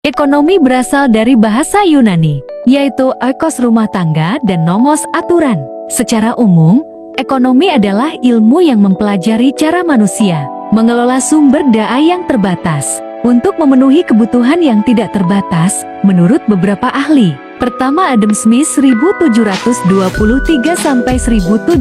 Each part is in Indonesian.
Ekonomi berasal dari bahasa Yunani, yaitu oikos rumah tangga dan nomos aturan. Secara umum, ekonomi adalah ilmu yang mempelajari cara manusia mengelola sumber daya yang terbatas untuk memenuhi kebutuhan yang tidak terbatas, menurut beberapa ahli. Pertama, Adam Smith 1723 sampai 1790.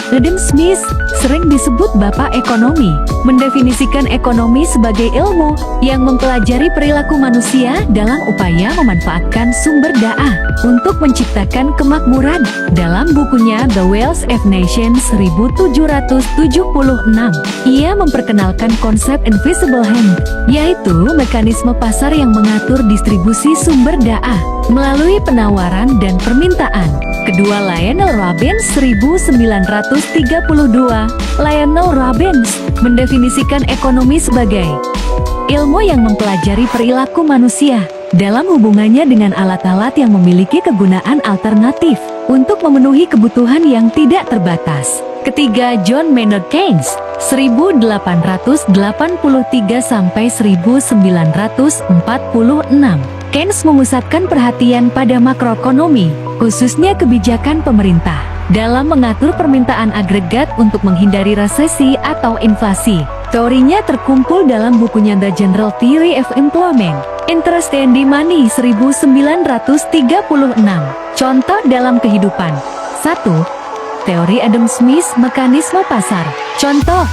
Adam Smith sering disebut bapak ekonomi, mendefinisikan ekonomi sebagai ilmu yang mempelajari perilaku manusia dalam upaya memanfaatkan sumber daya untuk menciptakan kemakmuran. Dalam bukunya The Wealth of Nations 1776, ia memperkenalkan konsep invisible hand, yaitu mekanisme pasar yang mengatur distribusi sumber daya melalui penawaran dan permintaan. Kedua, Lionel Robbins 1932. Lionel Robbins mendefinisikan ekonomi sebagai ilmu yang mempelajari perilaku manusia dalam hubungannya dengan alat-alat yang memiliki kegunaan alternatif untuk memenuhi kebutuhan yang tidak terbatas. Ketiga, John Maynard Keynes 1883 sampai 1946. Keynes memusatkan perhatian pada makroekonomi, khususnya kebijakan pemerintah, dalam mengatur permintaan agregat untuk menghindari resesi atau inflasi. Teorinya terkumpul dalam bukunya The General Theory of Employment, Interest and Money 1936. Contoh dalam kehidupan. 1. Teori Adam Smith, mekanisme pasar. Contoh,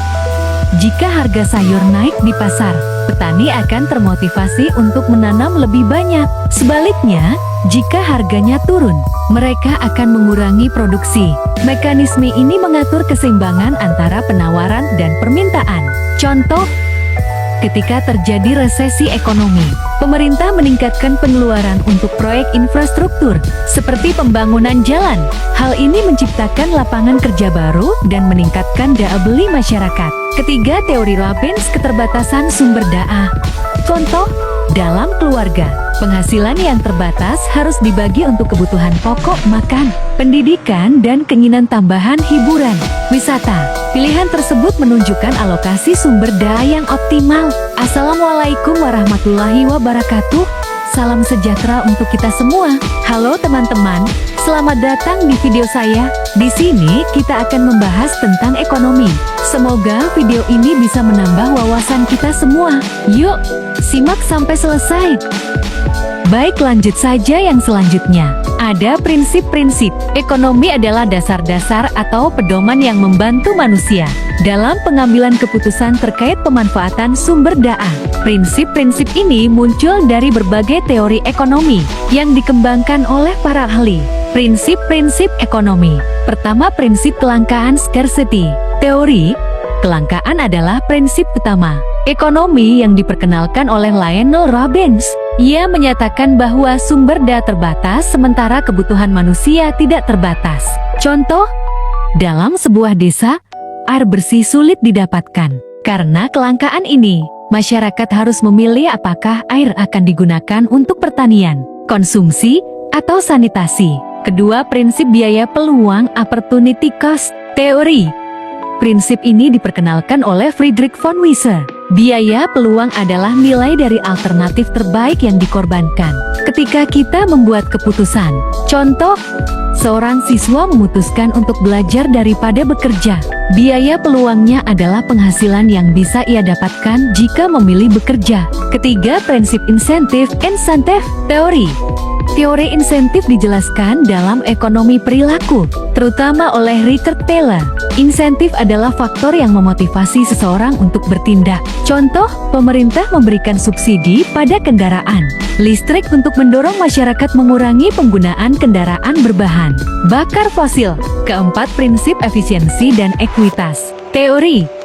jika harga sayur naik di pasar, petani akan termotivasi untuk menanam lebih banyak. Sebaliknya, jika harganya turun, mereka akan mengurangi produksi. Mekanisme ini mengatur keseimbangan antara penawaran dan permintaan. Contoh, ketika terjadi resesi ekonomi, pemerintah meningkatkan pengeluaran untuk proyek infrastruktur, seperti pembangunan jalan. Hal ini menciptakan lapangan kerja baru dan meningkatkan daya beli masyarakat. Ketiga, teori Robbins, keterbatasan sumber daya. Contoh, dalam keluarga, penghasilan yang terbatas harus dibagi untuk kebutuhan pokok makan, pendidikan, dan keinginan tambahan hiburan, wisata. Pilihan tersebut menunjukkan alokasi sumber daya yang optimal. Assalamualaikum warahmatullahi wabarakatuh. Salam sejahtera untuk kita semua. Halo teman-teman, selamat datang di video saya. Di sini kita akan membahas tentang ekonomi. Semoga video ini bisa menambah wawasan kita semua. Yuk, simak sampai selesai. Baik, lanjut saja yang selanjutnya. Ada prinsip-prinsip. Ekonomi adalah dasar-dasar atau pedoman yang membantu manusia dalam pengambilan keputusan terkait pemanfaatan sumber daya. Prinsip-prinsip ini muncul dari berbagai teori ekonomi yang dikembangkan oleh para ahli. Prinsip-prinsip ekonomi. Pertama, prinsip kelangkaan scarcity. Teori kelangkaan adalah prinsip utama ekonomi yang diperkenalkan oleh Lionel Robbins. Ia menyatakan bahwa sumber daya terbatas sementara kebutuhan manusia tidak terbatas. Contoh, dalam sebuah desa, air bersih sulit didapatkan. Karena kelangkaan ini, masyarakat harus memilih apakah air akan digunakan untuk pertanian, konsumsi, atau sanitasi. Kedua, prinsip biaya peluang, opportunity cost. Teori prinsip ini diperkenalkan oleh Friedrich von Wieser. Biaya peluang adalah nilai dari alternatif terbaik yang dikorbankan ketika kita membuat keputusan. Contoh, seorang siswa memutuskan untuk belajar daripada bekerja. Biaya peluangnya adalah penghasilan yang bisa ia dapatkan jika memilih bekerja. Ketiga, prinsip insentif teori. Teori insentif dijelaskan dalam ekonomi perilaku, terutama oleh Richard Thaler. Insentif adalah faktor yang memotivasi seseorang untuk bertindak. Contoh, pemerintah memberikan subsidi pada kendaraan listrik untuk mendorong masyarakat mengurangi penggunaan kendaraan berbahan bakar fosil. Keempat, prinsip efisiensi dan ekuitas. Teori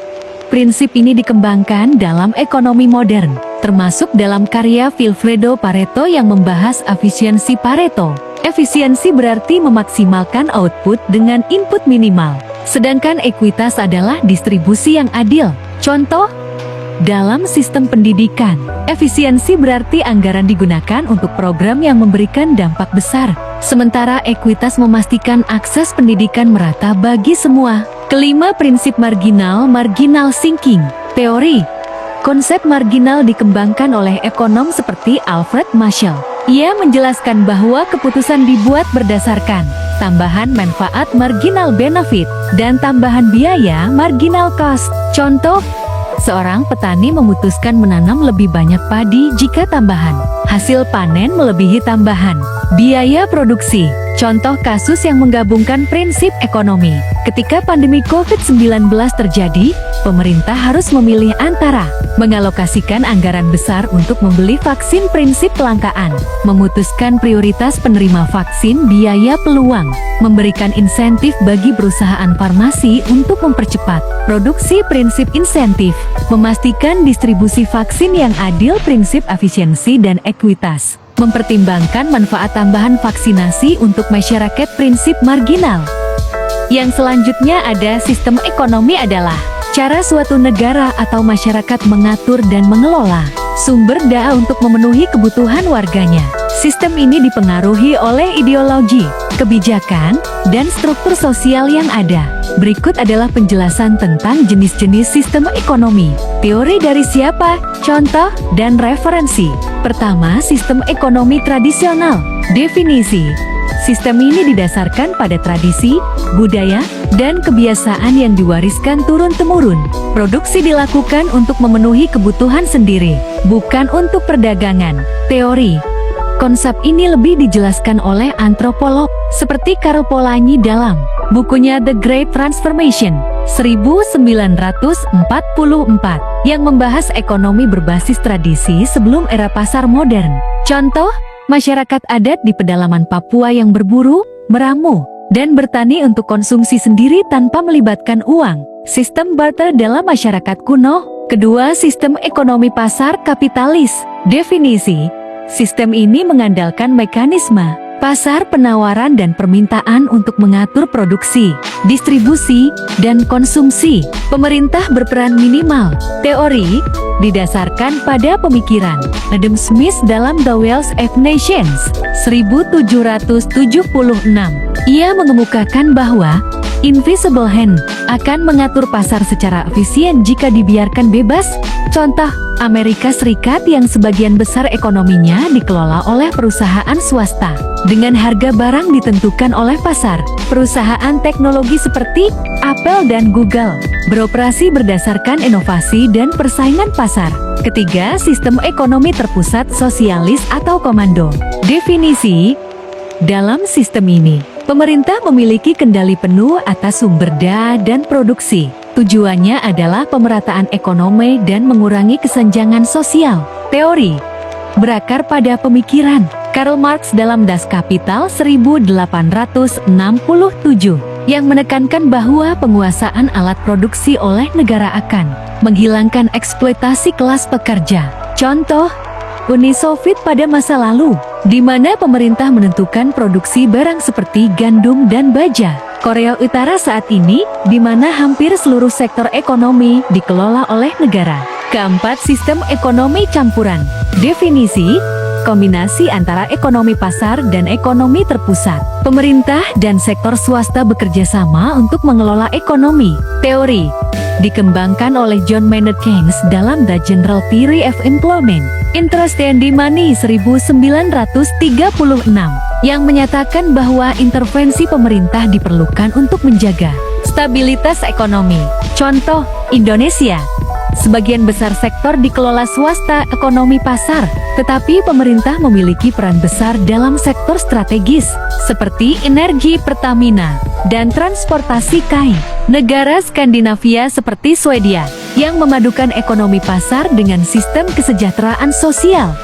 prinsip ini dikembangkan dalam ekonomi modern, termasuk dalam karya Vilfredo Pareto yang membahas efisiensi Pareto. Efisiensi berarti memaksimalkan output dengan input minimal. Sedangkan ekuitas adalah distribusi yang adil. Contoh, dalam sistem pendidikan, efisiensi berarti anggaran digunakan untuk program yang memberikan dampak besar. Sementara ekuitas memastikan akses pendidikan merata bagi semua. Kelima, prinsip marginal thinking. Teori Konsep marginal dikembangkan oleh ekonom seperti Alfred Marshall. Ia menjelaskan bahwa keputusan dibuat berdasarkan tambahan manfaat marginal benefit dan tambahan biaya marginal cost. Contoh, seorang petani memutuskan menanam lebih banyak padi jika tambahan hasil panen melebihi tambahan biaya produksi. Contoh kasus yang menggabungkan prinsip ekonomi. Ketika pandemi COVID-19 terjadi, pemerintah harus memilih antara mengalokasikan anggaran besar untuk membeli vaksin prinsip kelangkaan, memutuskan prioritas penerima vaksin biaya peluang, memberikan insentif bagi perusahaan farmasi untuk mempercepat produksi prinsip insentif, memastikan distribusi vaksin yang adil prinsip efisiensi dan ekuitas, mempertimbangkan manfaat tambahan vaksinasi untuk masyarakat prinsip marginal. Yang selanjutnya ada sistem ekonomi adalah cara suatu negara atau masyarakat mengatur dan mengelola sumber daya untuk memenuhi kebutuhan warganya. Sistem ini dipengaruhi oleh ideologi, kebijakan, dan struktur sosial yang ada. Berikut adalah penjelasan tentang jenis-jenis sistem ekonomi. Teori dari siapa, contoh, dan referensi. Pertama, sistem ekonomi tradisional. Definisi. Sistem ini didasarkan pada tradisi, budaya, dan kebiasaan yang diwariskan turun-temurun. Produksi dilakukan untuk memenuhi kebutuhan sendiri, bukan untuk perdagangan. Teori. Konsep ini lebih dijelaskan oleh antropolog, seperti Karl Polanyi dalam bukunya The Great Transformation, 1944, yang membahas ekonomi berbasis tradisi sebelum era pasar modern. Contoh, masyarakat adat di pedalaman Papua yang berburu, meramu, dan bertani untuk konsumsi sendiri tanpa melibatkan uang. Sistem barter dalam masyarakat kuno. Kedua, sistem ekonomi pasar kapitalis. Definisi. Sistem ini mengandalkan mekanisme pasar penawaran dan permintaan untuk mengatur produksi, distribusi, dan konsumsi. Pemerintah berperan minimal. Teori didasarkan pada pemikiran Adam Smith dalam The Wealth of Nations, 1776. Ia mengemukakan bahwa invisible hand akan mengatur pasar secara efisien jika dibiarkan bebas. Contoh, Amerika Serikat yang sebagian besar ekonominya dikelola oleh perusahaan swasta. Dengan harga barang ditentukan oleh pasar, perusahaan teknologi seperti Apple dan Google beroperasi berdasarkan inovasi dan persaingan pasar. Ketiga, sistem ekonomi terpusat sosialis atau komando. Definisi. Dalam sistem ini, pemerintah memiliki kendali penuh atas sumber daya dan produksi. Tujuannya adalah pemerataan ekonomi dan mengurangi kesenjangan sosial. Teori berakar pada pemikiran Karl Marx dalam Das Kapital 1867 yang menekankan bahwa penguasaan alat produksi oleh negara akan menghilangkan eksploitasi kelas pekerja. Contoh, Uni Soviet pada masa lalu, di mana pemerintah menentukan produksi barang seperti gandum dan baja. Korea Utara saat ini, di mana hampir seluruh sektor ekonomi dikelola oleh negara. Keempat, sistem ekonomi campuran. Definisi, kombinasi antara ekonomi pasar dan ekonomi terpusat. Pemerintah dan sektor swasta bekerja sama untuk mengelola ekonomi. Teori dikembangkan oleh John Maynard Keynes dalam The General Theory of Employment, Interest and Money 1936, yang menyatakan bahwa intervensi pemerintah diperlukan untuk menjaga stabilitas ekonomi. Contoh, Indonesia. Sebagian besar sektor dikelola swasta ekonomi pasar, tetapi pemerintah memiliki peran besar dalam sektor strategis, seperti energi Pertamina, dan transportasi KAI. Negara Skandinavia seperti Swedia, yang memadukan ekonomi pasar dengan sistem kesejahteraan sosial.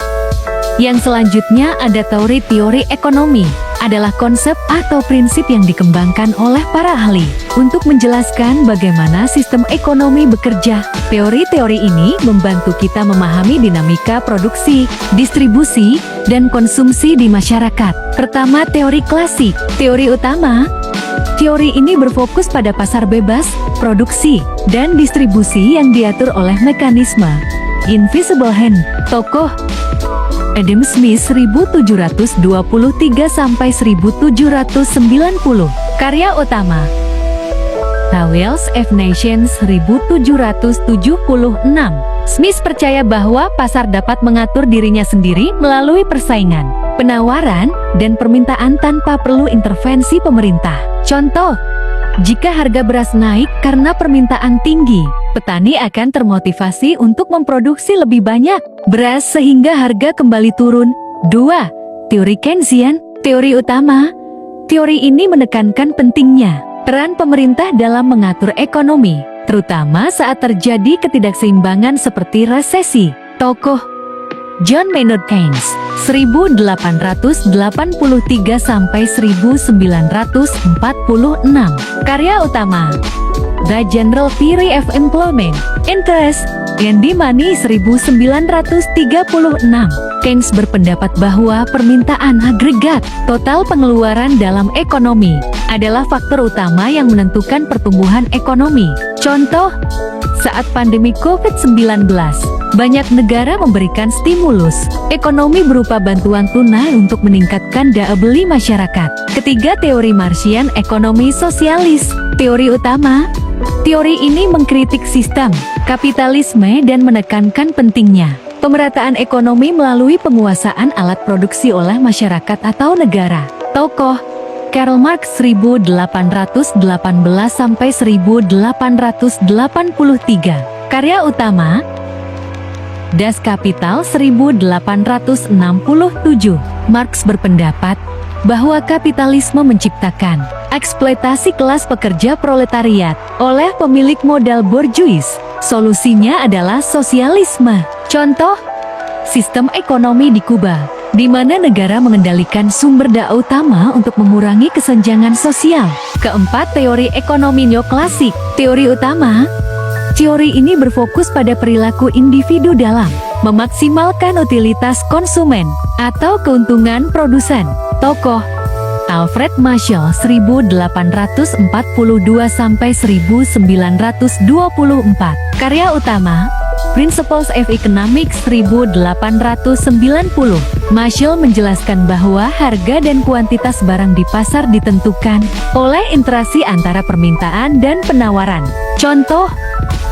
Yang selanjutnya ada teori ekonomi, adalah konsep atau prinsip yang dikembangkan oleh para ahli untuk menjelaskan bagaimana sistem ekonomi bekerja. Teori-teori ini membantu kita memahami dinamika produksi, distribusi, dan konsumsi di masyarakat. Pertama, teori klasik. Teori utama. Teori ini berfokus pada pasar bebas, produksi, dan distribusi yang diatur oleh mekanisme invisible hand. Tokoh Adam Smith 1723–1790. Karya utama The Wealth of Nations 1776. Smith percaya bahwa pasar dapat mengatur dirinya sendiri melalui persaingan, penawaran, dan permintaan tanpa perlu intervensi pemerintah. Contoh, jika harga beras naik karena permintaan tinggi, petani akan termotivasi untuk memproduksi lebih banyak beras sehingga harga kembali turun. 2. Teori Keynesian, teori utama. Teori ini menekankan pentingnya peran pemerintah dalam mengatur ekonomi, terutama saat terjadi ketidakseimbangan seperti resesi. Tokoh John Maynard Keynes, 1883 sampai 1946. Karya utama The General Theory of Employment, Interest, and Money 1936. Keynes berpendapat bahwa permintaan agregat, total pengeluaran dalam ekonomi, adalah faktor utama yang menentukan pertumbuhan ekonomi. Contoh, saat pandemi COVID-19, banyak negara memberikan stimulus ekonomi berupa bantuan tunai untuk meningkatkan daya beli masyarakat. Ketiga, teori Marxian ekonomi sosialis. Teori utama, teori ini mengkritik sistem kapitalisme dan menekankan pentingnya pemerataan ekonomi melalui penguasaan alat produksi oleh masyarakat atau negara. Tokoh Karl Marx 1818 sampai 1883. Karya utama Das Kapital 1867. Marx berpendapat bahwa kapitalisme menciptakan eksploitasi kelas pekerja proletariat oleh pemilik modal borjuis. Solusinya adalah sosialisme. Contoh, sistem ekonomi di Kuba, di mana negara mengendalikan sumber daya utama untuk mengurangi kesenjangan sosial. Keempat, teori ekonomi neoklasik. Teori utama, teori ini berfokus pada perilaku individu dalam memaksimalkan utilitas konsumen atau keuntungan produsen. Tokoh Alfred Marshall 1842 sampai 1924. Karya utama Principles of Economics 1890. Marshall menjelaskan bahwa harga dan kuantitas barang di pasar ditentukan oleh interaksi antara permintaan dan penawaran. Contoh,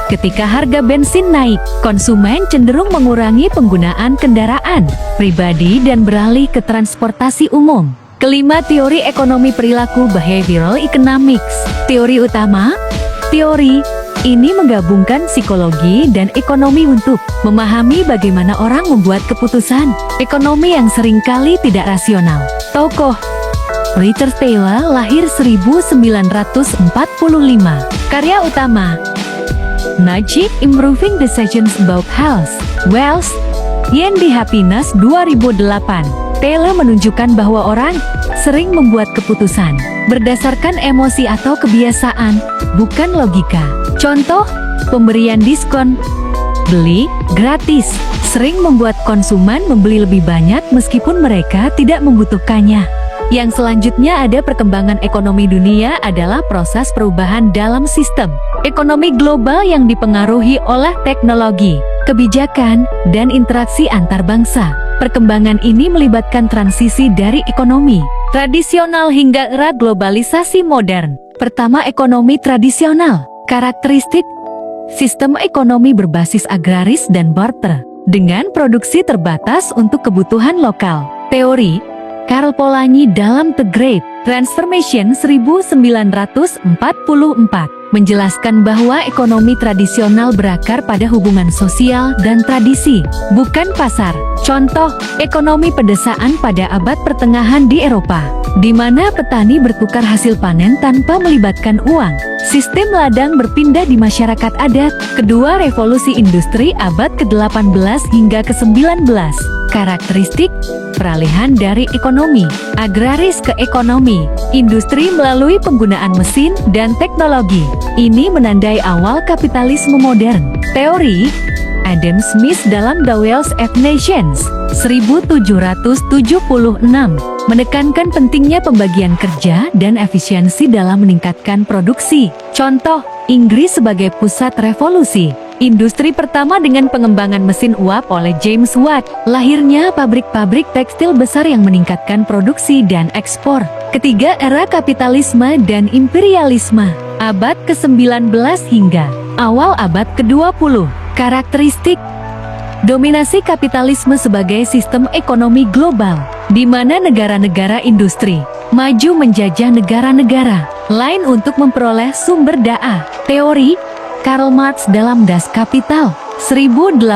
ketika harga bensin naik, konsumen cenderung mengurangi penggunaan kendaraan pribadi dan beralih ke transportasi umum. Kelima, teori ekonomi perilaku behavioral economics. Teori utama, teori ini menggabungkan psikologi dan ekonomi untuk memahami bagaimana orang membuat keputusan ekonomi yang seringkali tidak rasional. Tokoh Richard Taylor lahir 1945. Karya utama Nudging Improving Decisions About Health, Wealth, and Happiness 2008. Taylor menunjukkan bahwa orang sering membuat keputusan berdasarkan emosi atau kebiasaan, bukan logika. Contoh, pemberian diskon, beli gratis, sering membuat konsumen membeli lebih banyak meskipun mereka tidak membutuhkannya. Yang selanjutnya ada perkembangan ekonomi dunia adalah proses perubahan dalam sistem ekonomi global yang dipengaruhi oleh teknologi, kebijakan, dan interaksi antar bangsa. Perkembangan ini melibatkan transisi dari ekonomi tradisional hingga era globalisasi modern. Pertama, ekonomi tradisional. Karakteristik sistem ekonomi berbasis agraris dan barter, dengan produksi terbatas untuk kebutuhan lokal. Teori Karl Polanyi dalam The Great Transformation 1944 menjelaskan bahwa ekonomi tradisional berakar pada hubungan sosial dan tradisi, bukan pasar. Contoh, ekonomi pedesaan pada abad pertengahan di Eropa, di mana petani bertukar hasil panen tanpa melibatkan uang. Sistem ladang berpindah di masyarakat adat. Kedua, revolusi industri abad ke-18 hingga ke-19. Karakteristik peralihan dari ekonomi agraris ke ekonomi industri melalui penggunaan mesin dan teknologi. Ini menandai awal kapitalisme modern. Teori Adam Smith dalam The Wealth of Nations 1776 menekankan pentingnya pembagian kerja dan efisiensi dalam meningkatkan produksi. Contoh, Inggris sebagai pusat revolusi industri pertama dengan pengembangan mesin uap oleh James Watt. Lahirnya pabrik-pabrik tekstil besar yang meningkatkan produksi dan ekspor. Ketiga, era kapitalisme dan imperialisme abad ke-19 hingga awal abad ke-20. Karakteristik dominasi kapitalisme sebagai sistem ekonomi global, di mana negara-negara industri maju menjajah negara-negara lain untuk memperoleh sumber daya. Teori Karl Marx dalam Das Kapital 1867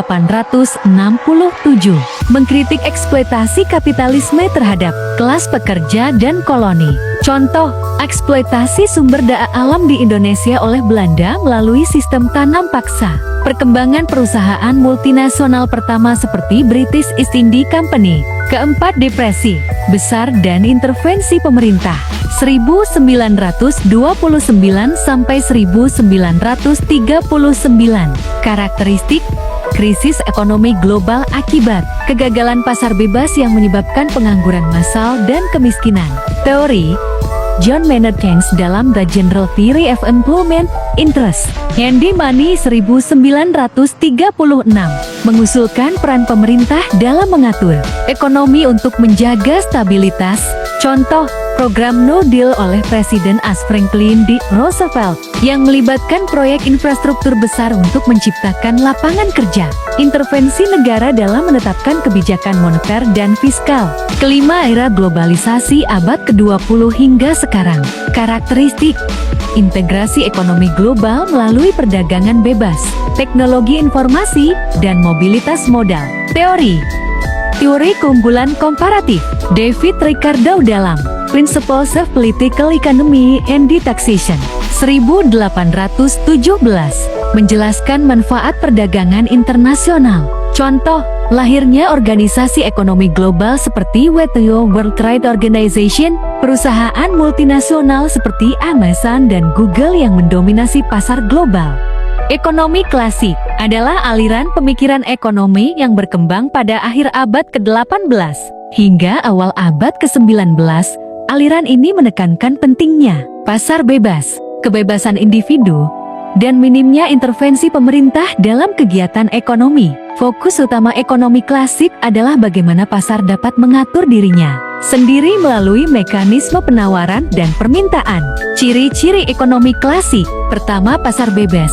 mengkritik eksploitasi kapitalisme terhadap kelas pekerja dan koloni. Contoh, eksploitasi sumber daya alam di Indonesia oleh Belanda melalui sistem tanam paksa. Perkembangan perusahaan multinasional pertama seperti British East India Company. Keempat, depresi besar dan intervensi pemerintah 1929 sampai 1939. Karakteristik krisis ekonomi global akibat kegagalan pasar bebas yang menyebabkan pengangguran massal dan kemiskinan. Teori John Maynard Keynes dalam The General Theory of Employment Interest Handy Money 1936 mengusulkan peran pemerintah dalam mengatur ekonomi untuk menjaga stabilitas. Contoh, program No Deal oleh Presiden Franklin D. Roosevelt yang melibatkan proyek infrastruktur besar untuk menciptakan lapangan kerja. Intervensi negara dalam menetapkan kebijakan moneter dan fiskal. Kelima, era globalisasi abad ke-20 hingga sekarang. Karakteristik integrasi ekonomi global melalui perdagangan bebas, teknologi informasi, dan mobilitas modal. Teori keunggulan komparatif David Ricardo dalam Principles of Political Economy and Taxation 1817 menjelaskan manfaat perdagangan internasional. Contoh, lahirnya organisasi ekonomi global seperti WTO World Trade Organization, perusahaan multinasional seperti Amazon dan Google yang mendominasi pasar global. Ekonomi klasik adalah aliran pemikiran ekonomi yang berkembang pada akhir abad ke-18 hingga awal abad ke-19. Aliran ini menekankan pentingnya pasar bebas, kebebasan individu, dan minimnya intervensi pemerintah dalam kegiatan ekonomi. Fokus utama ekonomi klasik adalah bagaimana pasar dapat mengatur dirinya sendiri melalui mekanisme penawaran dan permintaan. Ciri-ciri ekonomi klasik. Pertama, pasar bebas.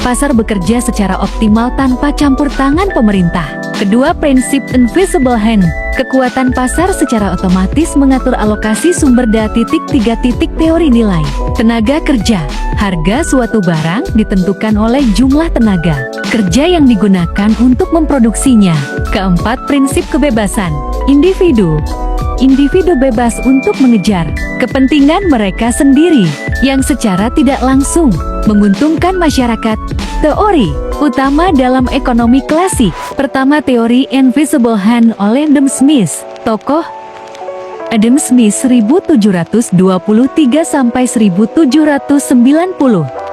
Pasar bekerja secara optimal tanpa campur tangan pemerintah. Kedua, prinsip invisible hand. Kekuatan pasar secara otomatis mengatur alokasi sumber daya. Tiga, teori nilai. Tenaga kerja. Harga suatu barang ditentukan oleh jumlah tenaga kerja yang digunakan untuk memproduksinya. Keempat, prinsip kebebasan. Individu bebas untuk mengejar kepentingan mereka sendiri yang secara tidak langsung menguntungkan masyarakat. Teori utama dalam ekonomi klasik. Pertama, teori invisible hand oleh Adam Smith. Tokoh Adam Smith 1723 sampai 1790.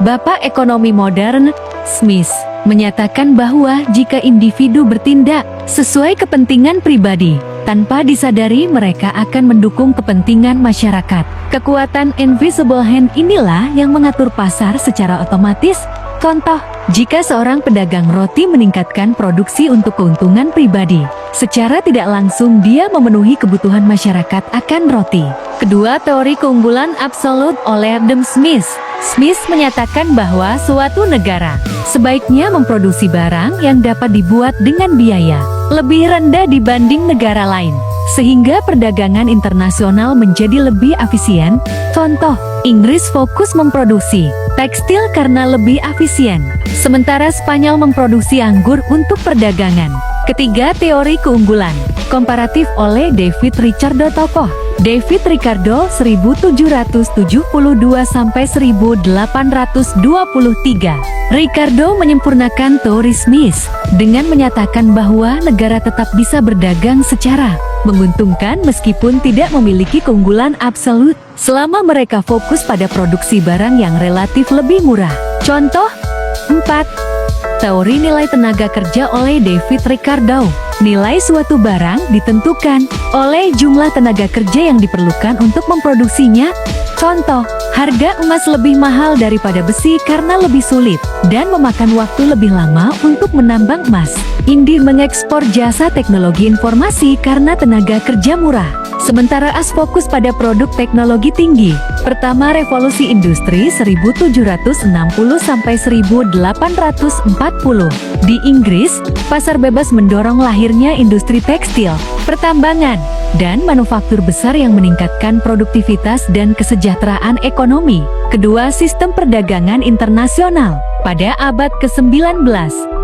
Bapak ekonomi modern. Smith menyatakan bahwa jika individu bertindak sesuai kepentingan pribadi, tanpa disadari mereka akan mendukung kepentingan masyarakat. Kekuatan invisible hand inilah yang mengatur pasar secara otomatis. Contoh, jika seorang pedagang roti meningkatkan produksi untuk keuntungan pribadi, secara tidak langsung dia memenuhi kebutuhan masyarakat akan roti. Kedua, teori keunggulan absolut oleh Adam Smith. Smith menyatakan bahwa suatu negara sebaiknya memproduksi barang yang dapat dibuat dengan biaya lebih rendah dibanding negara lain, sehingga perdagangan internasional menjadi lebih efisien. Contoh, Inggris fokus memproduksi tekstil karena lebih efisien, sementara Spanyol memproduksi anggur untuk perdagangan. Ketiga, teori keunggulan komparatif oleh David Ricardo. Tokoh David Ricardo 1772 sampai 1823. Ricardo menyempurnakan teori Smith dengan menyatakan bahwa negara tetap bisa berdagang secara menguntungkan meskipun tidak memiliki keunggulan absolut, selama mereka fokus pada produksi barang yang relatif lebih murah. Contoh 4. Teori nilai tenaga kerja oleh David Ricardo. Nilai suatu barang ditentukan oleh jumlah tenaga kerja yang diperlukan untuk memproduksinya. Contoh, harga emas lebih mahal daripada besi karena lebih sulit dan memakan waktu lebih lama untuk menambang emas. Indi mengekspor jasa teknologi informasi karena tenaga kerja murah. Sementara AS fokus pada produk teknologi tinggi. Pertama, revolusi industri 1760 sampai 1840. Di Inggris, pasar bebas mendorong lahirnya industri tekstil, pertambangan, dan manufaktur besar yang meningkatkan produktivitas dan kesejahteraan ekonomi. Kedua, sistem perdagangan internasional. Pada abad ke-19,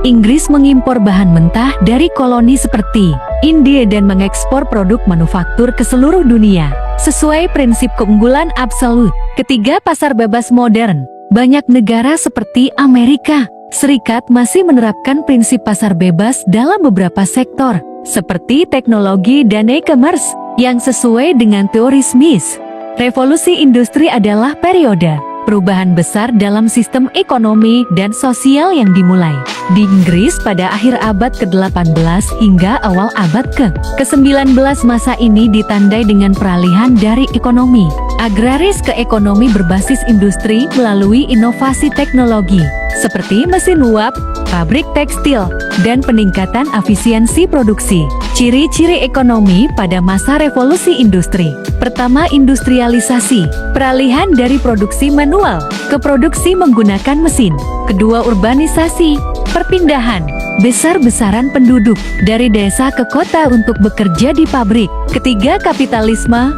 Inggris mengimpor bahan mentah dari koloni seperti India dan mengekspor produk manufaktur ke seluruh dunia, sesuai prinsip keunggulan absolut. Ketiga, pasar bebas modern. Banyak negara seperti Amerika Serikat masih menerapkan prinsip pasar bebas dalam beberapa sektor, seperti teknologi dan e-commerce, yang sesuai dengan teori Smith. Revolusi industri adalah periode perubahan besar dalam sistem ekonomi dan sosial yang dimulai di Inggris pada akhir abad ke-18 hingga awal abad ke-19. Masa ini ditandai dengan peralihan dari ekonomi agraris ke ekonomi berbasis industri melalui inovasi teknologi, seperti mesin uap, pabrik tekstil, dan peningkatan efisiensi produksi. Ciri-ciri ekonomi pada masa revolusi industri. Pertama, industrialisasi, peralihan dari produksi manual ke produksi menggunakan mesin. Kedua, urbanisasi, perpindahan besar-besaran penduduk dari desa ke kota untuk bekerja di pabrik. Ketiga, kapitalisme,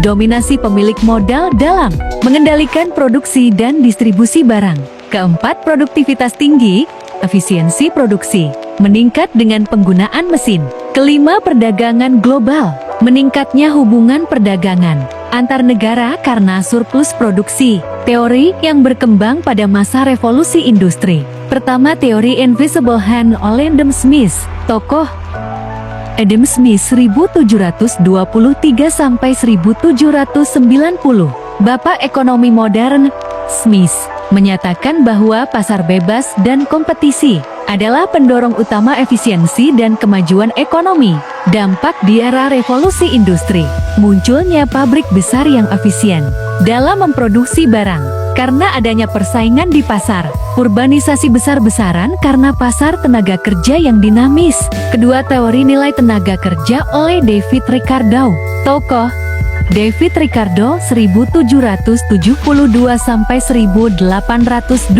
dominasi pemilik modal dalam mengendalikan produksi dan distribusi barang. Keempat, produktivitas tinggi, efisiensi produksi, meningkat dengan penggunaan mesin. Kelima, perdagangan global, meningkatnya hubungan perdagangan antar negara karena surplus produksi. Teori yang berkembang pada masa revolusi industri. Pertama, teori Invisible Hand oleh Adam Smith. Tokoh Adam Smith 1723 sampai 1790. Bapak ekonomi modern. Smith menyatakan bahwa pasar bebas dan kompetisi adalah pendorong utama efisiensi dan kemajuan ekonomi. Dampak di era revolusi industri, munculnya pabrik besar yang efisien dalam memproduksi barang karena adanya persaingan di pasar. Urbanisasi besar-besaran karena pasar tenaga kerja yang dinamis. Kedua, teori nilai tenaga kerja oleh David Ricardo. Tokoh David Ricardo 1772 sampai 1823.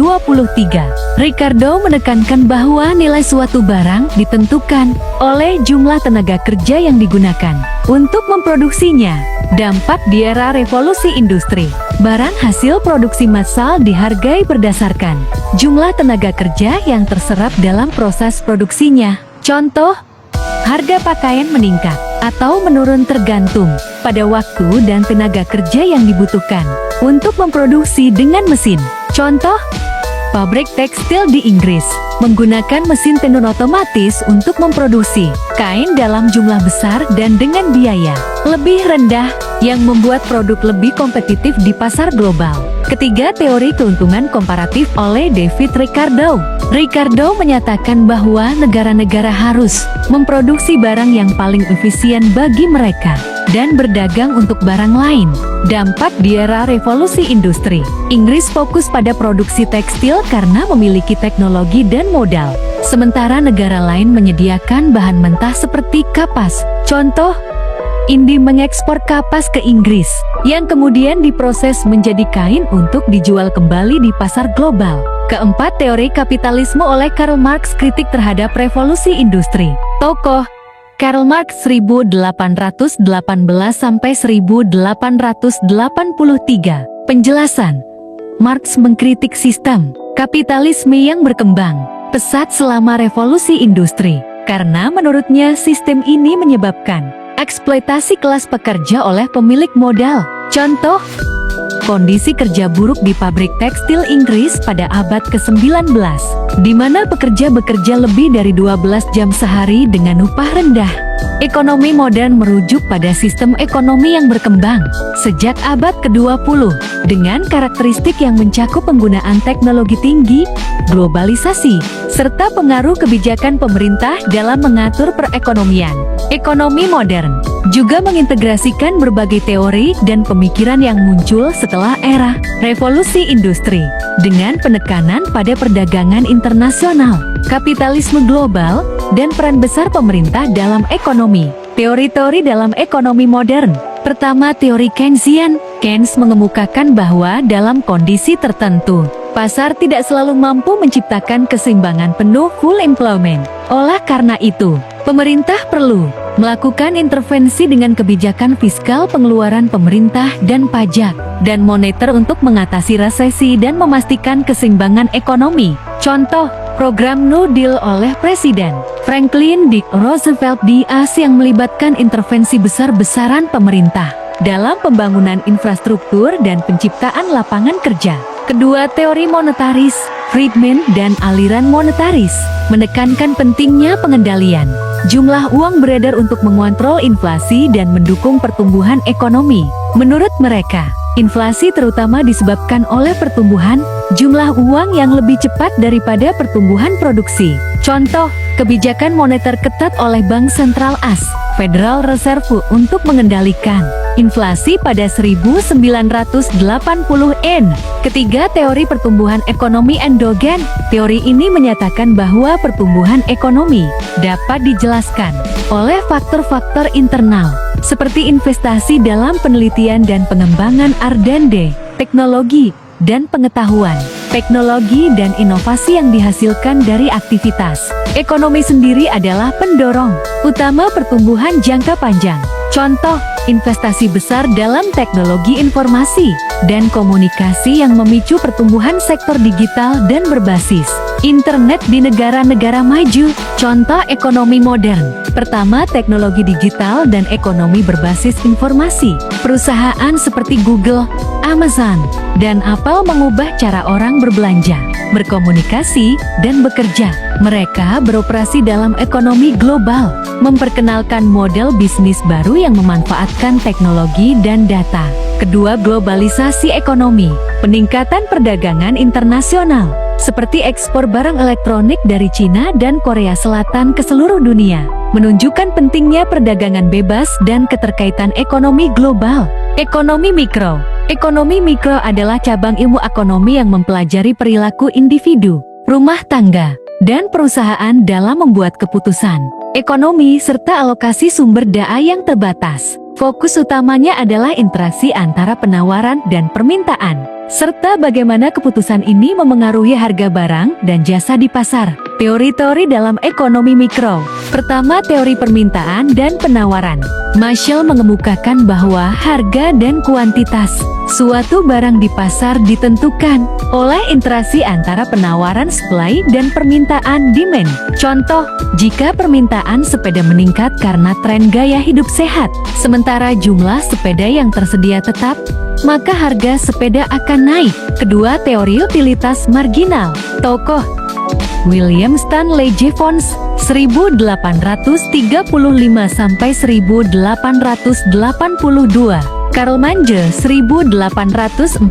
Ricardo menekankan bahwa nilai suatu barang ditentukan oleh jumlah tenaga kerja yang digunakan untuk memproduksinya. Dampak di era revolusi industri. Barang hasil produksi massal dihargai berdasarkan jumlah tenaga kerja yang terserap dalam proses produksinya. Contoh, harga pakaian meningkat atau menurun tergantung pada waktu dan tenaga kerja yang dibutuhkan untuk memproduksi dengan mesin. Contoh, pabrik tekstil di Inggris menggunakan mesin tenun otomatis untuk memproduksi kain dalam jumlah besar dan dengan biaya lebih rendah yang membuat produk lebih kompetitif di pasar global. Ketiga, teori keuntungan komparatif oleh David Ricardo. Ricardo menyatakan bahwa negara-negara harus memproduksi barang yang paling efisien bagi mereka dan berdagang untuk barang lain. Dampak di era revolusi industri. Inggris fokus pada produksi tekstil karena memiliki teknologi dan modal, sementara negara lain menyediakan bahan mentah seperti kapas. Contoh, Indi mengekspor kapas ke Inggris, yang kemudian diproses menjadi kain untuk dijual kembali di pasar global. Keempat, teori kapitalisme oleh Karl Marx. Kritik terhadap revolusi industri. Tokoh Karl Marx 1818 sampai 1883. Penjelasan. Marx mengkritik sistem kapitalisme yang berkembang pesat selama revolusi industri, karena menurutnya sistem ini menyebabkan eksploitasi kelas pekerja oleh pemilik modal. Contoh, kondisi kerja buruk di pabrik tekstil Inggris pada abad ke-19, di mana pekerja bekerja lebih dari 12 jam sehari dengan upah rendah. Ekonomi modern merujuk pada sistem ekonomi yang berkembang sejak abad ke-20, dengan karakteristik yang mencakup penggunaan teknologi tinggi, globalisasi, serta pengaruh kebijakan pemerintah dalam mengatur perekonomian. Ekonomi modern juga mengintegrasikan berbagai teori dan pemikiran yang muncul setelah era revolusi industri, dengan penekanan pada perdagangan internasional, kapitalisme global, dan peran besar pemerintah dalam ekonomi. Teori-teori dalam ekonomi modern. Pertama, teori Keynesian. Keynes mengemukakan bahwa dalam kondisi tertentu, pasar tidak selalu mampu menciptakan keseimbangan penuh full employment. Oleh karena itu, pemerintah perlu melakukan intervensi dengan kebijakan fiskal, pengeluaran pemerintah dan pajak, dan moneter untuk mengatasi resesi dan memastikan keseimbangan ekonomi. Contoh, program New Deal oleh Presiden Franklin D. Roosevelt di AS yang melibatkan intervensi besar-besaran pemerintah dalam pembangunan infrastruktur dan penciptaan lapangan kerja. Kedua, teori monetaris. Friedman dan aliran monetaris menekankan pentingnya pengendalian jumlah uang beredar untuk mengontrol inflasi dan mendukung pertumbuhan ekonomi. Menurut mereka, inflasi terutama disebabkan oleh pertumbuhan jumlah uang yang lebih cepat daripada pertumbuhan produksi. Contoh, kebijakan moneter ketat oleh Bank Sentral AS, Federal Reserve, untuk mengendalikan inflasi pada 1980-N. Ketiga, teori pertumbuhan ekonomi endogen. Teori ini menyatakan bahwa pertumbuhan ekonomi dapat dijelaskan oleh faktor-faktor internal, seperti investasi dalam penelitian dan pengembangan R&D, teknologi, dan pengetahuan, teknologi dan inovasi yang dihasilkan dari aktivitas ekonomi sendiri adalah pendorong utama pertumbuhan jangka panjang. Contoh, investasi besar dalam teknologi informasi dan komunikasi yang memicu pertumbuhan sektor digital dan berbasis internet di negara-negara maju. Contoh ekonomi modern. Pertama, teknologi digital dan ekonomi berbasis informasi. Perusahaan seperti Google, Amazon, dan Apple mengubah cara orang berbelanja, berkomunikasi, dan bekerja. Mereka beroperasi dalam ekonomi global, memperkenalkan model bisnis baru yang memanfaatkan teknologi dan data. Kedua, globalisasi ekonomi. Peningkatan perdagangan internasional, seperti ekspor barang elektronik dari Cina dan Korea Selatan ke seluruh dunia, menunjukkan pentingnya perdagangan bebas dan keterkaitan ekonomi global. Ekonomi mikro. Ekonomi mikro adalah cabang ilmu ekonomi yang mempelajari perilaku individu, rumah tangga, dan perusahaan dalam membuat keputusan ekonomi serta alokasi sumber daya yang terbatas. Fokus utamanya adalah interaksi antara penawaran dan permintaan, serta bagaimana keputusan ini memengaruhi harga barang dan jasa di pasar. Teori-teori dalam ekonomi mikro. Pertama, teori permintaan dan penawaran. Marshall mengemukakan bahwa harga dan kuantitas suatu barang di pasar ditentukan oleh interaksi antara penawaran supply dan permintaan demand. Contoh, jika permintaan sepeda meningkat karena tren gaya hidup sehat, sementara jumlah sepeda yang tersedia tetap, maka harga sepeda akan naik. Kedua, teori utilitas marginal. Tokoh William Stanley Jevons 1885–1882, Karl Marx 1840–1921,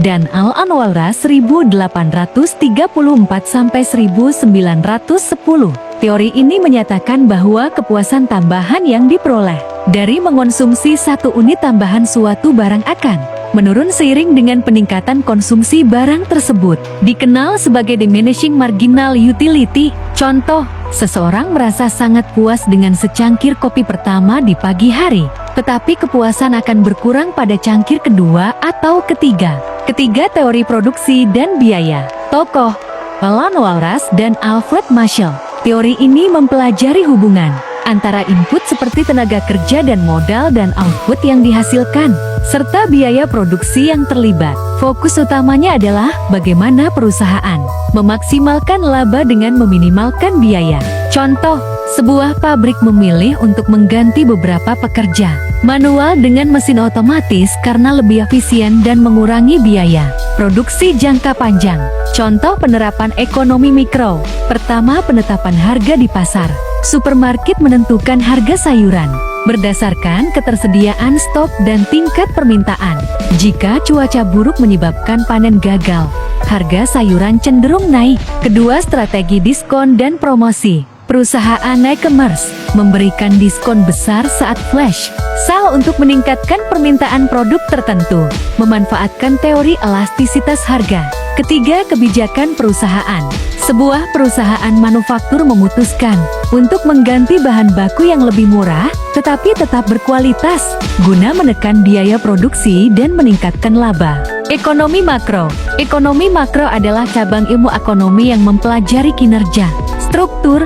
dan Alan Walras 1834–1910. Teori ini menyatakan bahwa kepuasan tambahan yang diperoleh dari mengonsumsi satu unit tambahan suatu barang akan menurun seiring dengan peningkatan konsumsi barang tersebut, dikenal sebagai diminishing marginal utility. Contoh, seseorang merasa sangat puas dengan secangkir kopi pertama di pagi hari, tetapi kepuasan akan berkurang pada cangkir kedua atau ketiga. Ketiga, teori produksi dan biaya. Tokoh Alan Walras dan Alfred Marshall. Teori ini mempelajari hubungan antara input seperti tenaga kerja dan modal dan output yang dihasilkan, serta biaya produksi yang terlibat. Fokus utamanya adalah bagaimana perusahaan memaksimalkan laba dengan meminimalkan biaya. Contoh, sebuah pabrik memilih untuk mengganti beberapa pekerja manual dengan mesin otomatis karena lebih efisien dan mengurangi biaya produksi jangka panjang. Contoh penerapan ekonomi mikro. Pertama, penetapan harga di pasar. Supermarket menentukan harga sayuran berdasarkan ketersediaan stok dan tingkat permintaan. Jika cuaca buruk menyebabkan panen gagal, harga sayuran cenderung naik. Kedua, strategi diskon dan promosi. Perusahaan e-commerce memberikan diskon besar saat flash sale untuk meningkatkan permintaan produk tertentu, memanfaatkan teori elastisitas harga. Ketiga, kebijakan perusahaan. Sebuah perusahaan manufaktur memutuskan untuk mengganti bahan baku yang lebih murah, tetapi tetap berkualitas, guna menekan biaya produksi dan meningkatkan laba. Ekonomi makro. Ekonomi makro adalah cabang ilmu ekonomi yang mempelajari kinerja, struktur,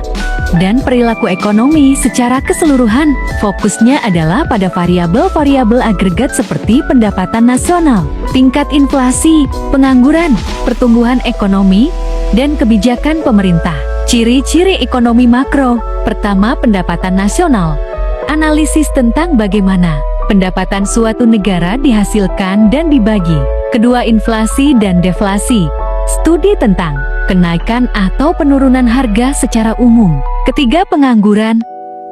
dan perilaku ekonomi secara keseluruhan. Fokusnya adalah pada variabel-variabel agregat seperti pendapatan nasional, tingkat inflasi, pengangguran, pertumbuhan ekonomi, dan kebijakan pemerintah. Ciri-ciri ekonomi makro. Pertama, pendapatan nasional. Analisis tentang bagaimana pendapatan suatu negara dihasilkan dan dibagi. Kedua, inflasi dan deflasi. Studi tentang kenaikan atau penurunan harga secara umum. Ketiga, pengangguran.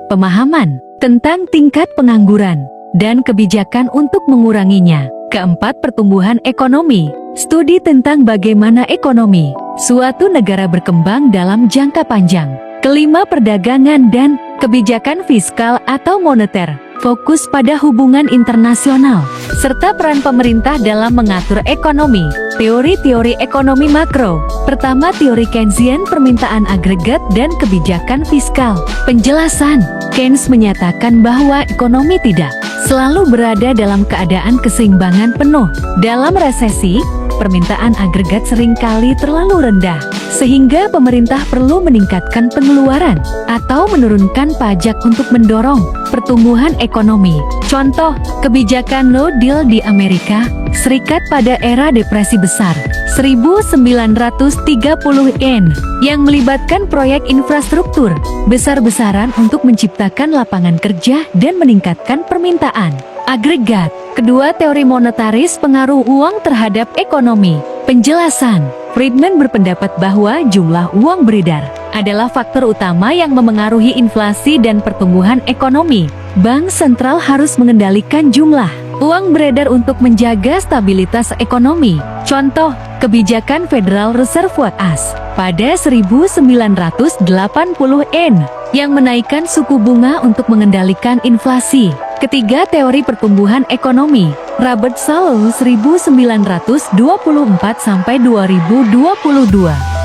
Pemahaman tentang tingkat pengangguran dan kebijakan untuk menguranginya. Keempat, pertumbuhan ekonomi. Studi tentang bagaimana ekonomi suatu negara berkembang dalam jangka panjang. Kelima, perdagangan dan kebijakan fiskal atau moneter. Fokus pada hubungan internasional, serta peran pemerintah dalam mengatur ekonomi. Teori-teori ekonomi makro. Pertama, teori Keynesian, permintaan agregat dan kebijakan fiskal. Penjelasan. Keynes menyatakan bahwa ekonomi tidak selalu berada dalam keadaan keseimbangan penuh. Dalam resesi, permintaan agregat seringkali terlalu rendah, sehingga pemerintah perlu meningkatkan pengeluaran atau menurunkan pajak untuk mendorong pertumbuhan ekonomi. Contoh, kebijakan No Deal di Amerika Serikat pada era depresi besar 1930-an yang melibatkan proyek infrastruktur besar-besaran untuk menciptakan lapangan kerja dan meningkatkan permintaan agregat. Kedua, teori monetaris, pengaruh uang terhadap ekonomi. Penjelasan. Friedman berpendapat bahwa jumlah uang beredar adalah faktor utama yang memengaruhi inflasi dan pertumbuhan ekonomi. Bank sentral harus mengendalikan jumlah uang beredar untuk menjaga stabilitas ekonomi. Contoh, kebijakan Federal Reserve AS pada 1980-an yang menaikkan suku bunga untuk mengendalikan inflasi. Ketiga, teori pertumbuhan ekonomi. Robert Solow 1924-2022.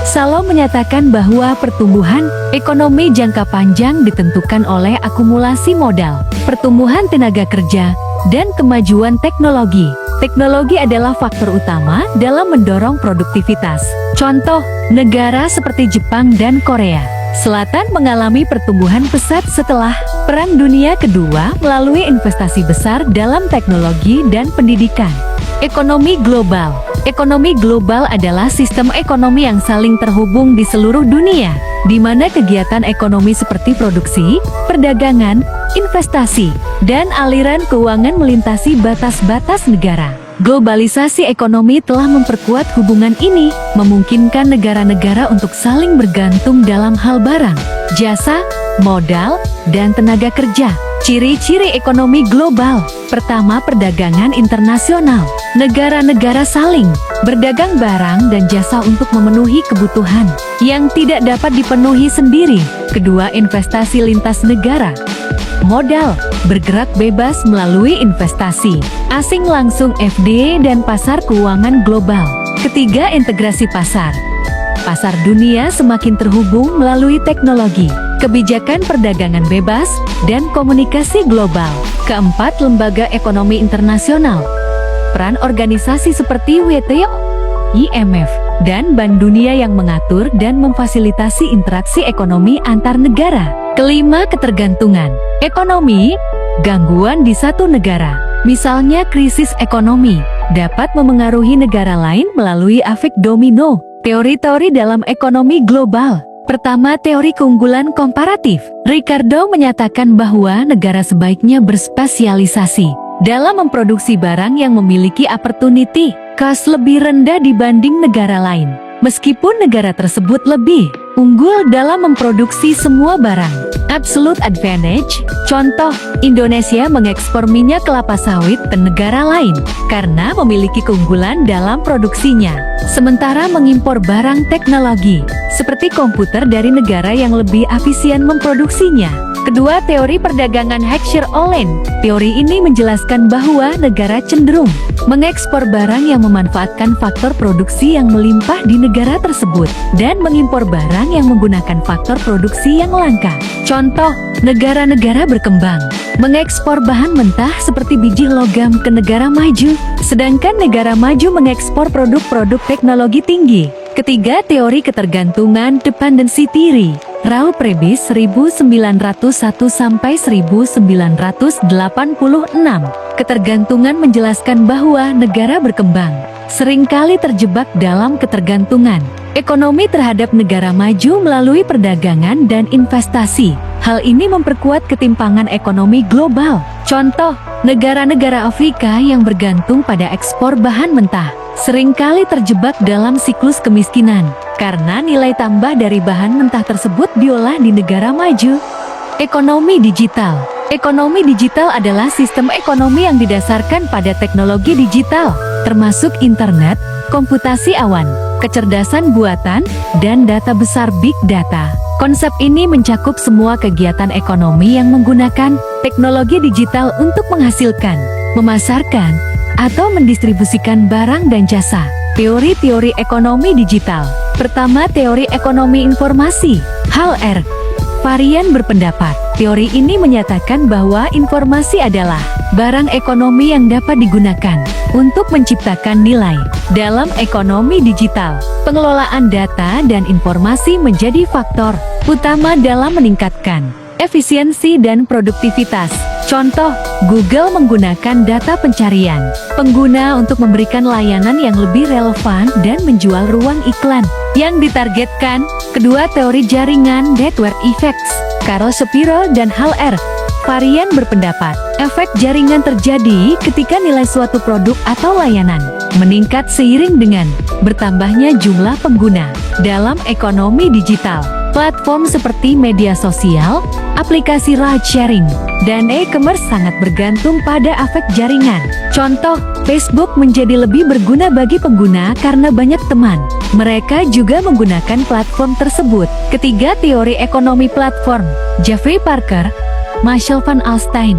Solow menyatakan bahwa pertumbuhan ekonomi jangka panjang ditentukan oleh akumulasi modal, pertumbuhan tenaga kerja, dan kemajuan teknologi. Teknologi adalah faktor utama dalam mendorong produktivitas. Contoh, negara seperti Jepang dan Korea Selatan mengalami pertumbuhan pesat setelah Perang Dunia Kedua melalui investasi besar dalam teknologi dan pendidikan. Ekonomi global. Ekonomi global adalah sistem ekonomi yang saling terhubung di seluruh dunia, di mana kegiatan ekonomi seperti produksi, perdagangan, investasi, dan aliran keuangan melintasi batas-batas negara. Globalisasi ekonomi telah memperkuat hubungan ini, memungkinkan negara-negara untuk saling bergantung dalam hal barang, jasa, modal, dan tenaga kerja. Ciri-ciri ekonomi global. Pertama, perdagangan internasional. Negara-negara saling berdagang barang dan jasa untuk memenuhi kebutuhan yang tidak dapat dipenuhi sendiri. Kedua, investasi lintas negara. Modal bergerak bebas melalui investasi asing langsung FDI dan pasar keuangan global. Ketiga, integrasi pasar. Pasar dunia semakin terhubung melalui teknologi, kebijakan perdagangan bebas, dan komunikasi global. Keempat, lembaga ekonomi internasional. Peran organisasi seperti WTO, IMF, dan Bank Dunia yang mengatur dan memfasilitasi interaksi ekonomi antar negara. Kelima, ketergantungan ekonomi. Gangguan di satu negara, misalnya krisis ekonomi, dapat memengaruhi negara lain melalui efek domino. Teori-teori dalam ekonomi global. Pertama, teori keunggulan komparatif. Ricardo menyatakan bahwa negara sebaiknya berspesialisasi dalam memproduksi barang yang memiliki opportunity cost lebih rendah dibanding negara lain, meskipun negara tersebut lebih unggul dalam memproduksi semua barang Absolute advantage, contoh, Indonesia mengekspor minyak kelapa sawit ke negara lain karena memiliki keunggulan dalam produksinya. Sementara mengimpor barang teknologi, seperti komputer dari negara yang lebih efisien memproduksinya. Kedua, teori perdagangan Heckscher-Ohlin. Teori ini menjelaskan bahwa negara cenderung mengekspor barang yang memanfaatkan faktor produksi yang melimpah di negara tersebut dan mengimpor barang yang menggunakan faktor produksi yang langka. Contoh, negara-negara berkembang mengekspor bahan mentah seperti biji logam ke negara maju, sedangkan negara maju mengekspor produk-produk teknologi tinggi. Ketiga, teori ketergantungan dependency theory. Raul Prebys 1901–1986. Ketergantungan menjelaskan bahwa negara berkembang seringkali terjebak dalam ketergantungan ekonomi terhadap negara maju melalui perdagangan dan investasi. Hal ini memperkuat ketimpangan ekonomi global. Contoh, negara-negara Afrika yang bergantung pada ekspor bahan mentah seringkali terjebak dalam siklus kemiskinan karena nilai tambah dari bahan mentah tersebut diolah di negara maju. Ekonomi digital. Ekonomi digital adalah sistem ekonomi yang didasarkan pada teknologi digital, termasuk internet, komputasi awan, kecerdasan buatan, dan data besar big data. Konsep ini mencakup semua kegiatan ekonomi yang menggunakan teknologi digital untuk menghasilkan, memasarkan, atau mendistribusikan barang dan jasa. Teori-teori ekonomi digital. Pertama, teori ekonomi informasi, Hal R. Varian berpendapat, teori ini menyatakan bahwa informasi adalah barang ekonomi yang dapat digunakan untuk menciptakan nilai. Dalam ekonomi digital, pengelolaan data dan informasi menjadi faktor utama dalam meningkatkan efisiensi dan produktivitas. Contoh, Google menggunakan data pencarian pengguna untuk memberikan layanan yang lebih relevan dan menjual ruang iklan yang ditargetkan. Kedua, teori jaringan network effects, Carol Shapiro dan Hal R. Varian berpendapat, efek jaringan terjadi ketika nilai suatu produk atau layanan meningkat seiring dengan bertambahnya jumlah pengguna. Dalam ekonomi digital, platform seperti media sosial, aplikasi ride sharing, dan e-commerce sangat bergantung pada efek jaringan. Contoh, Facebook menjadi lebih berguna bagi pengguna karena banyak teman mereka juga menggunakan platform tersebut. Ketiga, teori ekonomi platform, Jeffrey Parker, Marshall van Alstein,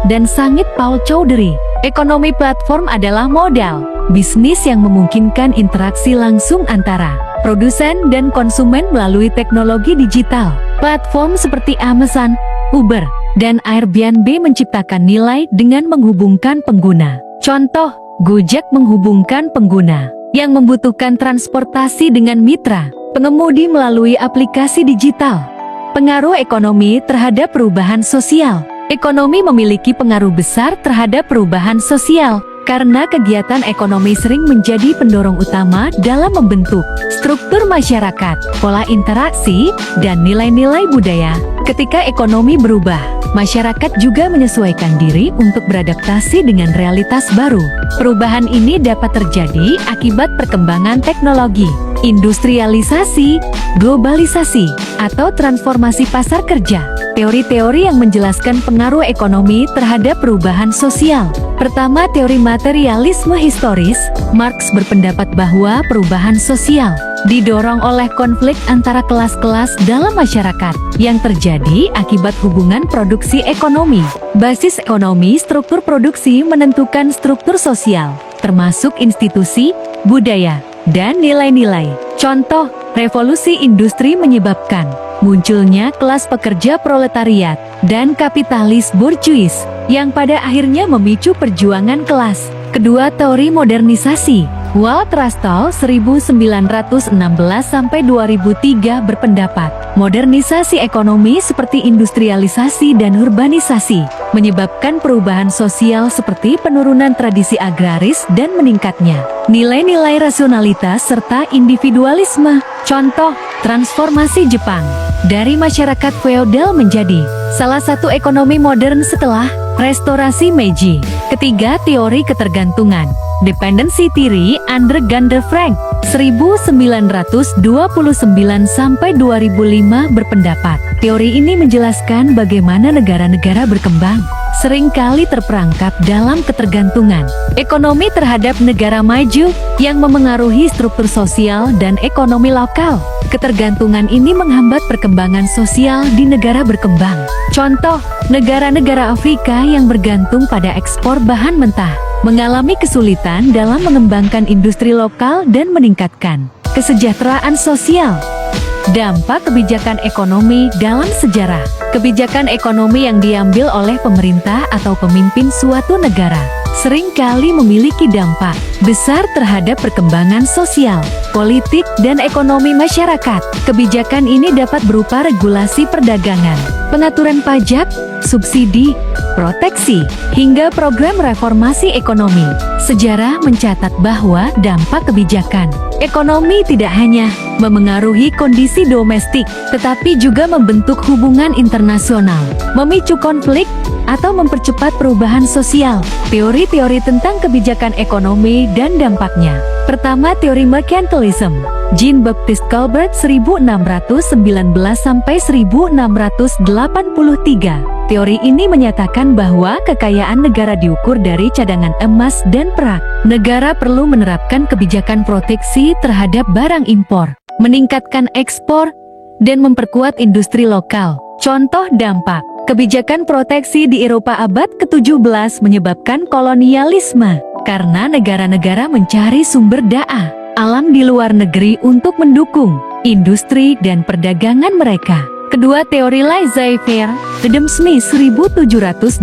dan Sangit Paul Chowdhury. Ekonomi platform adalah modal bisnis yang memungkinkan interaksi langsung antara produsen dan konsumen melalui teknologi digital. Platform seperti Amazon, Uber, dan Airbnb menciptakan nilai dengan menghubungkan pengguna. Contoh, Gojek menghubungkan pengguna yang membutuhkan transportasi dengan mitra pengemudi melalui aplikasi digital. Pengaruh ekonomi terhadap perubahan sosial. Ekonomi memiliki pengaruh besar terhadap perubahan sosial karena kegiatan ekonomi sering menjadi pendorong utama dalam membentuk struktur masyarakat, pola interaksi, dan nilai-nilai budaya. Ketika ekonomi berubah, masyarakat juga menyesuaikan diri untuk beradaptasi dengan realitas baru. Perubahan ini dapat terjadi akibat perkembangan teknologi, industrialisasi, globalisasi, atau transformasi pasar kerja. Teori-teori yang menjelaskan pengaruh ekonomi terhadap perubahan sosial. Pertama, teori materialisme historis. Marx berpendapat bahwa perubahan sosial didorong oleh konflik antara kelas-kelas dalam masyarakat yang terjadi akibat hubungan produksi ekonomi. Basis ekonomi, struktur produksi menentukan struktur sosial, termasuk institusi, budaya, dan nilai-nilai. Contoh, revolusi industri menyebabkan munculnya kelas pekerja proletariat dan kapitalis borjuis yang pada akhirnya memicu perjuangan kelas. Kedua, teori modernisasi. Walt Rastall 1916–2003 berpendapat, modernisasi ekonomi seperti industrialisasi dan urbanisasi menyebabkan perubahan sosial seperti penurunan tradisi agraris dan meningkatnya nilai-nilai rasionalitas serta individualisme. Contoh, transformasi Jepang dari masyarakat feodal menjadi salah satu ekonomi modern setelah restorasi Meiji. Ketiga, teori ketergantungan. Dependency theory Alexander Gander Frank 1929 sampai 2005 berpendapat, teori ini menjelaskan bagaimana negara-negara berkembang seringkali terperangkap dalam ketergantungan ekonomi terhadap negara maju yang memengaruhi struktur sosial dan ekonomi lokal. Ketergantungan ini menghambat perkembangan sosial di negara berkembang. Contoh, negara-negara Afrika yang bergantung pada ekspor bahan mentah mengalami kesulitan dalam mengembangkan industri lokal dan meningkatkan kesejahteraan sosial. Dampak kebijakan ekonomi dalam sejarah. Kebijakan ekonomi yang diambil oleh pemerintah atau pemimpin suatu negara seringkali memiliki dampak besar terhadap perkembangan sosial, politik, dan ekonomi masyarakat. Kebijakan ini dapat berupa regulasi perdagangan, pengaturan pajak, subsidi, proteksi, hingga program reformasi ekonomi. Sejarah mencatat bahwa dampak kebijakan ekonomi tidak hanya memengaruhi kondisi domestik, tetapi juga membentuk hubungan internasional, memicu konflik, atau mempercepat perubahan sosial. Teori-teori tentang kebijakan ekonomi dan dampaknya. Pertama, teori mercantilism. Jean-Baptiste Colbert 1619–1683. Teori ini menyatakan bahwa kekayaan negara diukur dari cadangan emas dan perak. Negara perlu menerapkan kebijakan proteksi terhadap barang impor, meningkatkan ekspor, dan memperkuat industri lokal. Contoh dampak. Kebijakan proteksi di Eropa abad ke-17 menyebabkan kolonialisme, karena negara-negara mencari sumber daya alam di luar negeri untuk mendukung industri dan perdagangan mereka. Kedua, teori laissez-faire. Adam Smith 1723–1790.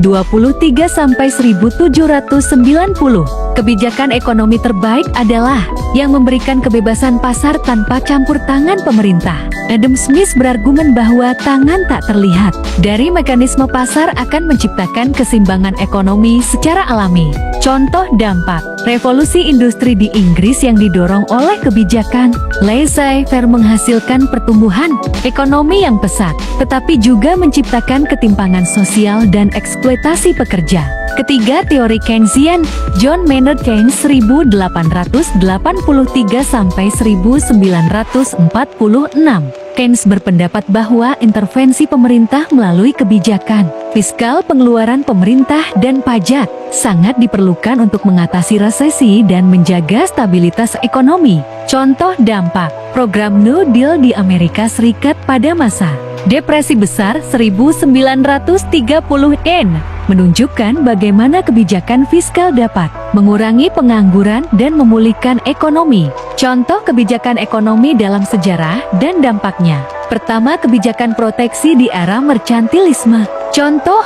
Kebijakan ekonomi terbaik adalah yang memberikan kebebasan pasar tanpa campur tangan pemerintah. Adam Smith berargumen bahwa tangan tak terlihat dari mekanisme pasar akan menciptakan keseimbangan ekonomi secara alami. Contoh dampak. Revolusi industri di Inggris yang didorong oleh kebijakan laissez-faire menghasilkan pertumbuhan ekonomi yang pesat, tetapi juga menciptakan ketimpangan sosial dan eksploitasi pekerja. Ketiga, teori Keynesian. John Maynard Keynes 1883–1946. Keynes berpendapat bahwa intervensi pemerintah melalui kebijakan fiskal, pengeluaran pemerintah, dan pajak sangat diperlukan untuk mengatasi resesi dan menjaga stabilitas ekonomi. Contoh dampak. Program New Deal di Amerika Serikat pada masa Depresi Besar 1930-an menunjukkan bagaimana kebijakan fiskal dapat mengurangi pengangguran dan memulihkan ekonomi. Contoh kebijakan ekonomi dalam sejarah dan dampaknya. Pertama, kebijakan proteksi di era mercantilisme. Contoh,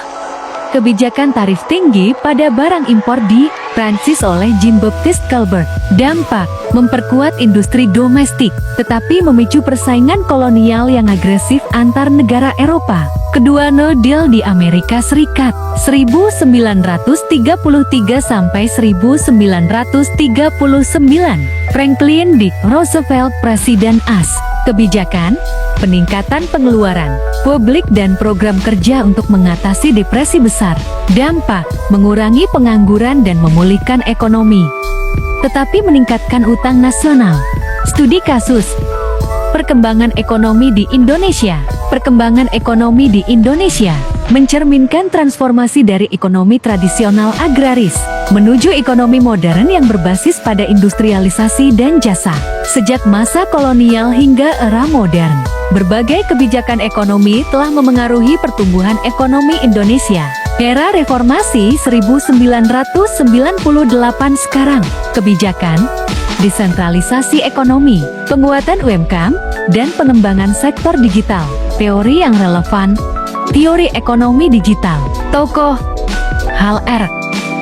kebijakan tarif tinggi pada barang impor di Prancis oleh Jean-Baptiste Colbert. Dampak, memperkuat industri domestik, tetapi memicu persaingan kolonial yang agresif antar negara Eropa. Kedua, New Deal di Amerika Serikat 1933–1939. Franklin D. Roosevelt Presiden AS. Kebijakan, peningkatan pengeluaran publik dan program kerja untuk mengatasi depresi besar. Dampak, mengurangi pengangguran dan memulihkan ekonomi, tetapi meningkatkan utang nasional. Studi kasus. Perkembangan ekonomi di Indonesia. Perkembangan ekonomi di Indonesia mencerminkan transformasi dari ekonomi tradisional agraris menuju ekonomi modern yang berbasis pada industrialisasi dan jasa. Sejak masa kolonial hingga era modern, berbagai kebijakan ekonomi telah memengaruhi pertumbuhan ekonomi Indonesia. Era Reformasi 1998 sekarang, kebijakan desentralisasi ekonomi, penguatan UMKM, dan pengembangan sektor digital. Teori yang relevan. Teori ekonomi digital. Tokoh Hal R.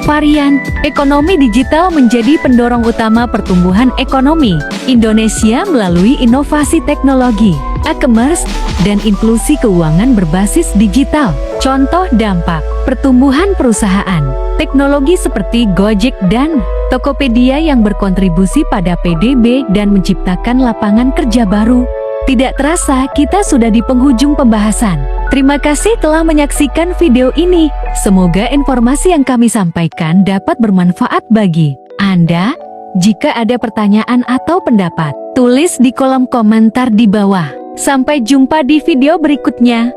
Varian. Ekonomi digital menjadi pendorong utama pertumbuhan ekonomi Indonesia melalui inovasi teknologi, e-commerce, dan inklusi keuangan berbasis digital. Contoh dampak. Pertumbuhan perusahaan teknologi seperti Gojek dan Tokopedia yang berkontribusi pada PDB dan menciptakan lapangan kerja baru. Tidak terasa kita sudah di penghujung pembahasan. Terima kasih telah menyaksikan video ini. Semoga informasi yang kami sampaikan dapat bermanfaat bagi Anda. Jika ada pertanyaan atau pendapat, tulis di kolom komentar di bawah. Sampai jumpa di video berikutnya.